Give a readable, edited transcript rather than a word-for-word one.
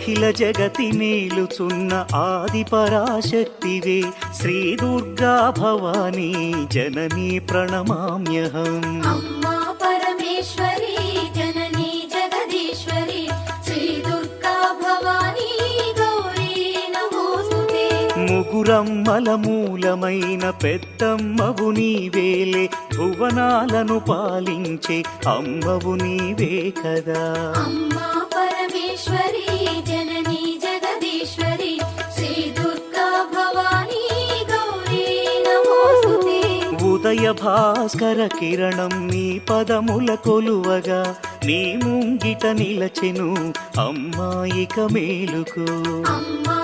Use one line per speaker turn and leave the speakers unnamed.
అఖిల జగతి మేలుచున్న ఆది పరాశక్తివే శ్రీ దుర్గా భవానీ జననీ ప్రణమామ్యహం.
అమ్మా పరమేశ్వరి జననీ జగదీశ్వరి శ్రీ దుర్గా భవానీ గౌరీ నమోస్తుతే.
ముగురమ్మల మూలమైన పెద్దమ్మవు నీవేలే భువనాలను పాలించే అమ్మవు నీవే కదా.
అమ్మా పరమేశ్వరి జననీ జగదీశ్వరి శ్రీ దుర్గా భవానీ గౌరీ నమోస్తుతే.
ఉదయ భాస్కర కిరణం నీ పదముల కొలువగా నీ ముంగిట నిలచెను అమ్మాయిక మేలుకు.
అమ్మా